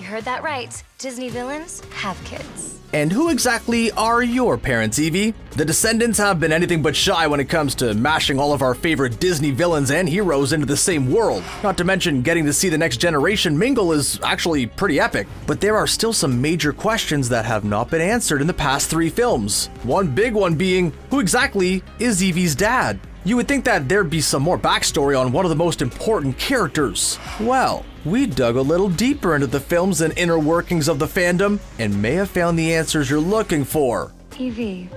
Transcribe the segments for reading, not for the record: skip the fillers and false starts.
heard that right. Disney villains have kids. And who exactly are your parents, Evie? The Descendants have been anything but shy when it comes to mashing all of our favorite Disney villains and heroes into the same world. Not to mention, getting to see the next generation mingle is actually pretty epic. But there are still some major questions that have not been answered in the past 3 films. One big one being, who exactly is Evie's dad? You would think that there'd be some more backstory on one of the most important characters. Well, we dug a little deeper into the films and inner workings of the fandom and may have found the answers you're looking for. Evie,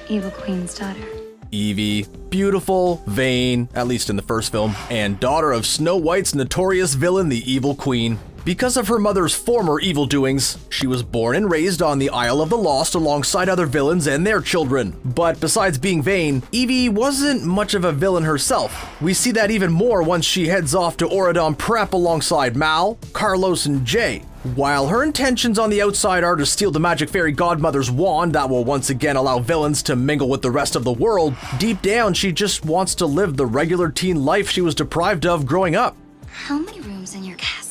Evil Queen's daughter. Evie, beautiful, vain, at least in the first film, and daughter of Snow White's notorious villain, the Evil Queen. Because of her mother's former evil doings, she was born and raised on the Isle of the Lost alongside other villains and their children. But besides being vain, Evie wasn't much of a villain herself. We see that even more once she heads off to Auradon Prep alongside Mal, Carlos, and Jay. While her intentions on the outside are to steal the Magic Fairy Godmother's wand that will once again allow villains to mingle with the rest of the world, deep down she just wants to live the regular teen life she was deprived of growing up. How many rooms in your castle?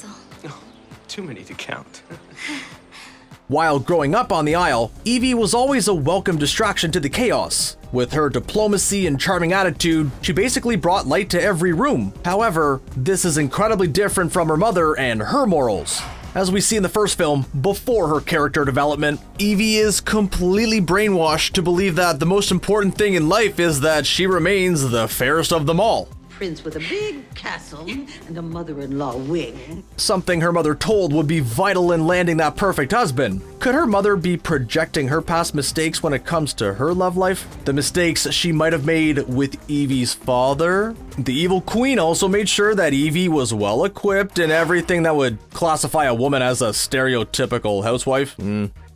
Too many to count. While growing up on the Isle, Evie was always a welcome distraction to the chaos. With her diplomacy and charming attitude, she basically brought light to every room. However, this is incredibly different from her mother and her morals. As we see in the first film, before her character development, Evie is completely brainwashed to believe that the most important thing in life is that she remains the fairest of them all. Prince with a big castle and a mother-in-law wing. Something her mother told would be vital in landing that perfect husband. Could her mother be projecting her past mistakes when it comes to her love life? The mistakes she might have made with Evie's father? The Evil Queen also made sure that Evie was well equipped in everything that would classify a woman as a stereotypical housewife.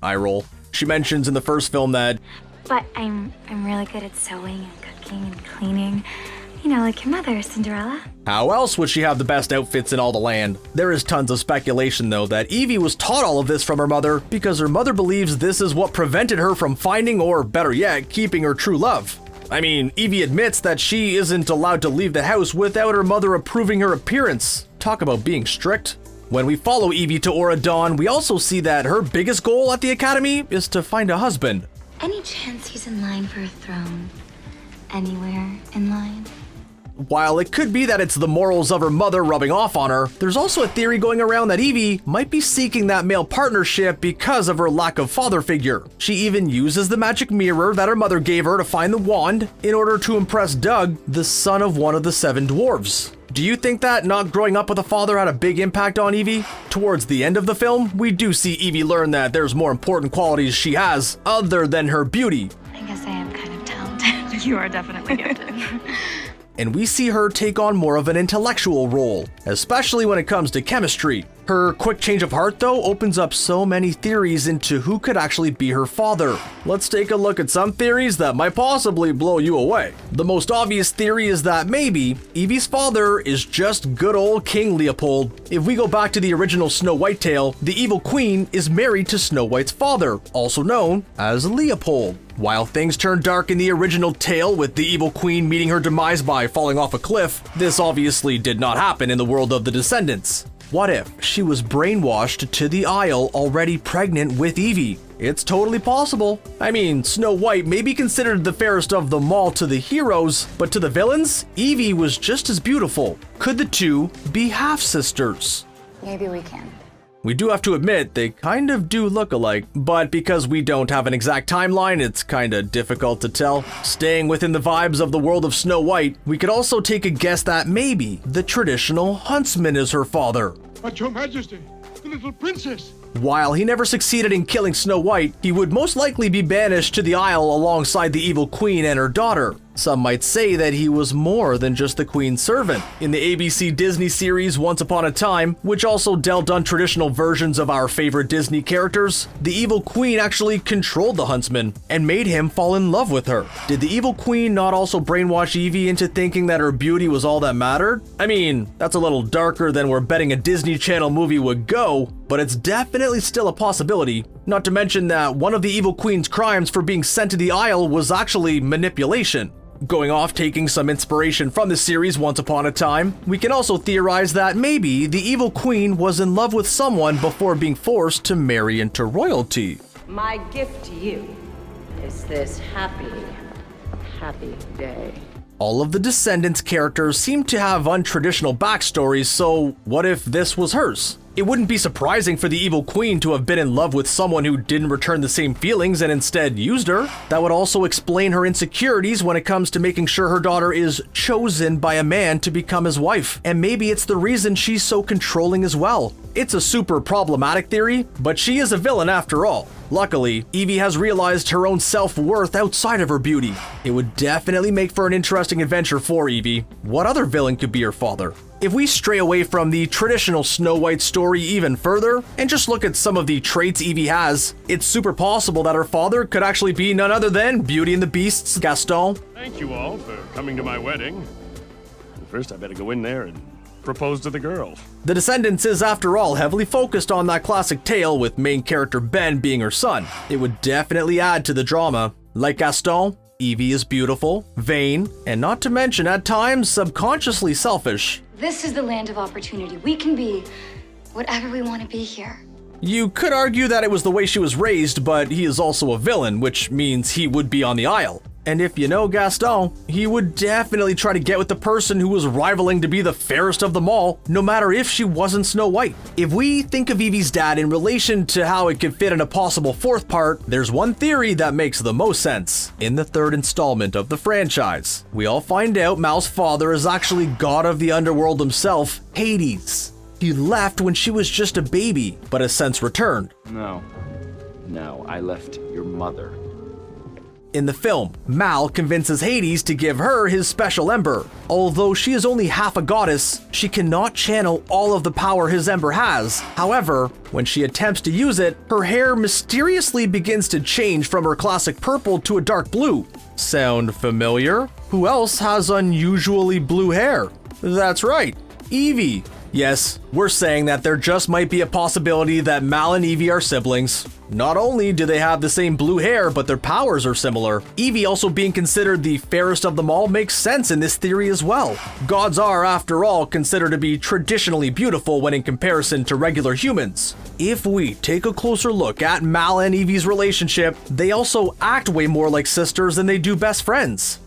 Eye roll. She mentions in the first film that, But I'm really good at sewing and cooking and cleaning. You know, like your mother, Cinderella. how else would she have the best outfits in all the land? There is tons of speculation, though, that Evie was taught all of this from her mother because her mother believes this is what prevented her from finding, or better yet, keeping her true love. I mean, Evie admits that she isn't allowed to leave the house without her mother approving her appearance. Talk about being strict. When we follow Evie to Auradon, we also see that her biggest goal at the academy is to find a husband. Any chance he's in line for a throne? Anywhere in line? While it could be that it's the morals of her mother rubbing off on her, there's also a theory going around that Evie might be seeking that male partnership because of her lack of father figure. She even uses the magic mirror that her mother gave her to find the wand in order to impress Doug, the son of one of the 7 dwarves. Do you think that not growing up with a father had a big impact on Evie? Towards the end of the film, we do see Evie learn that there's more important qualities she has other than her beauty. I guess I am kind of talented. You are definitely gifted. And we see her take on more of an intellectual role, especially when it comes to chemistry. Her quick change of heart, though, opens up so many theories into who could actually be her father. Let's take a look at some theories that might possibly blow you away. The most obvious theory is that maybe Evie's father is just good old King Leopold. If we go back to the original Snow White tale, the Evil Queen is married to Snow White's father, also known as Leopold. While things turned dark in the original tale with the Evil Queen meeting her demise by falling off a cliff, this obviously did not happen in the world of the Descendants. What if she was brainwashed to the Isle already pregnant with Evie? It's totally possible. I mean, Snow White may be considered the fairest of them all to the heroes, but to the villains, Evie was just as beautiful. Could the two be half-sisters? Maybe we can. We do have to admit, they kind of do look alike, but because we don't have an exact timeline, it's kinda difficult to tell. Staying within the vibes of the world of Snow White, we could also take a guess that maybe the traditional huntsman is her father. But your majesty, the little princess. While he never succeeded in killing Snow White, he would most likely be banished to the Isle alongside the Evil Queen and her daughter. Some might say that he was more than just the Queen's servant. In the ABC Disney series Once Upon a Time, which also dealt on traditional versions of our favorite Disney characters, the Evil Queen actually controlled the huntsman and made him fall in love with her. Did the Evil Queen not also brainwash Evie into thinking that her beauty was all that mattered? I mean, that's a little darker than we're betting a Disney Channel movie would go, but it's definitely still a possibility. Not to mention that one of the Evil Queen's crimes for being sent to the Isle was actually manipulation. Going off taking some inspiration from the series Once Upon a Time, we can also theorize that maybe the evil queen was in love with someone before being forced to marry into royalty. My gift to you is this happy day. All of the Descendants characters seem to have untraditional backstories, so what if this was hers? It wouldn't be surprising for the evil queen to have been in love with someone who didn't return the same feelings and instead used her. That would also explain her insecurities when it comes to making sure her daughter is chosen by a man to become his wife. And maybe it's the reason she's so controlling as well. It's a super problematic theory, but she is a villain after all. Luckily, Evie has realized her own self-worth outside of her beauty. It would definitely make for an interesting adventure for Evie. What other villain could be her father? If we stray away from the traditional Snow White story even further, and just look at some of the traits Evie has, it's super possible that her father could actually be none other than Beauty and the Beast's Gaston. Thank you all for coming to my wedding. First, I better go in there and propose to the girl. The Descendants is, after all, heavily focused on that classic tale with main character Ben being her son. It would definitely add to the drama. Like Gaston, Evie is beautiful, vain, and not to mention at times subconsciously selfish. This is the land of opportunity. We can be whatever we want to be here. You could argue that it was the way she was raised, but he is also a villain, which means he would be on the aisle. And if you know Gaston, he would definitely try to get with the person who was rivaling to be the fairest of them all, no matter if she wasn't Snow White. If we think of Evie's dad in relation to how it could fit in a possible fourth part, there's one theory that makes the most sense. In the third installment of the franchise, we all find out Mal's father is actually god of the underworld himself, Hades. He left when she was just a baby, but has since returned. No, I left your mother. In the film, Mal convinces Hades to give her his special ember. Although she is only half a goddess, she cannot channel all of the power his ember has. However, when she attempts to use it, her hair mysteriously begins to change from her classic purple to a dark blue. Sound familiar? Who else has unusually blue hair? That's right, Evie. Yes, we're saying that there just might be a possibility that Mal and Evie are siblings. Not only do they have the same blue hair, but their powers are similar. Evie also being considered the fairest of them all makes sense in this theory as well. Gods are, after all, considered to be traditionally beautiful when in comparison to regular humans. If we take a closer look at Mal and Evie's relationship, they also act way more like sisters than they do best friends.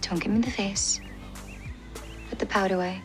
Don't give me the face. Put the pout away.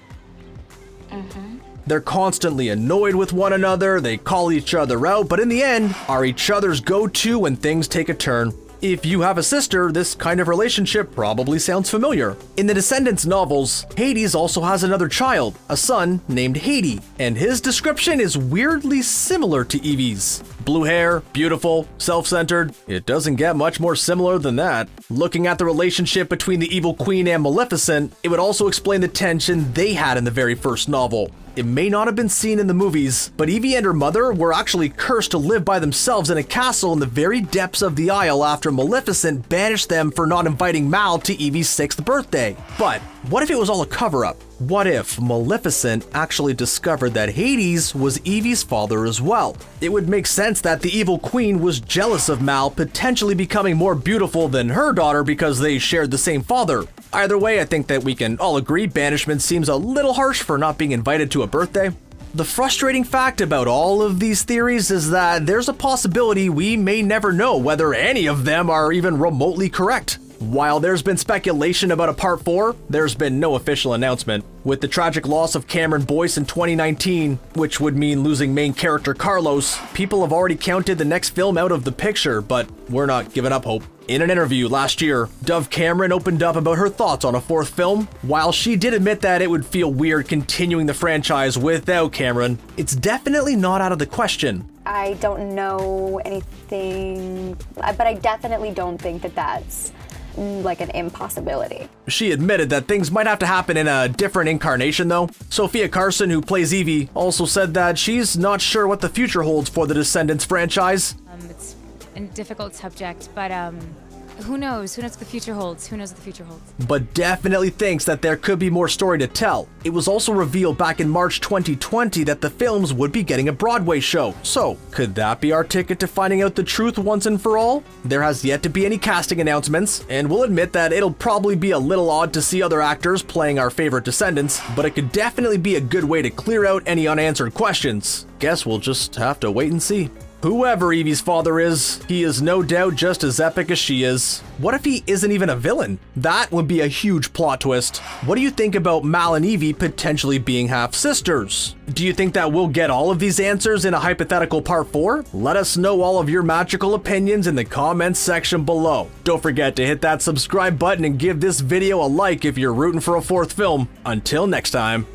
They're constantly annoyed with one another, they call each other out, but in the end, are each other's go-to when things take a turn. If you have a sister, this kind of relationship probably sounds familiar. In the Descendants novels, Hades also has another child, a son named Hades, and his description is weirdly similar to Evie's. Blue hair, beautiful, self-centered. It doesn't get much more similar than that. Looking at the relationship between the evil queen and Maleficent, it would also explain the tension they had in the very first novel. It may not have been seen in the movies, but Evie and her mother were actually cursed to live by themselves in a castle in the very depths of the Isle after Maleficent banished them for not inviting Mal to Evie's 6th birthday. But what if it was all a cover-up? What if Maleficent actually discovered that Hades was Evie's father as well? It would make sense that the evil queen was jealous of Mal potentially becoming more beautiful than her daughter because they shared the same father. Either way, I think that we can all agree banishment seems a little harsh for not being invited to a birthday. The frustrating fact about all of these theories is that there's a possibility we may never know whether any of them are even remotely correct. While there's been speculation about a part 4, there's been no official announcement. With the tragic loss of Cameron Boyce in 2019, which would mean losing main character Carlos, people have already counted the next film out of the picture, but we're not giving up hope. In an interview last year, Dove Cameron opened up about her thoughts on a 4th film. While she did admit that it would feel weird continuing the franchise without Cameron, it's definitely not out of the question. I don't know anything, but I definitely don't think that that's like an impossibility. She admitted that things might have to happen in a different incarnation though. Sophia Carson, who plays Evie, also said that she's not sure what the future holds for the Descendants franchise. It's a difficult subject, but Who knows? Who knows what the future holds? Who knows what the future holds? but definitely thinks that there could be more story to tell. It was also revealed back in March 2020 that the films would be getting a Broadway show. So, could that be our ticket to finding out the truth once and for all? There has yet to be any casting announcements, and we'll admit that it'll probably be a little odd to see other actors playing our favorite Descendants, but it could definitely be a good way to clear out any unanswered questions. Guess we'll just have to wait and see. Whoever Evie's father is, he is no doubt just as epic as she is. What if he isn't even a villain? That would be a huge plot twist. What do you think about Mal and Evie potentially being half-sisters? Do you think that we'll get all of these answers in a hypothetical part 4? Let us know all of your magical opinions in the comments section below. Don't forget to hit that subscribe button and give this video a like if you're rooting for a 4th film. Until next time.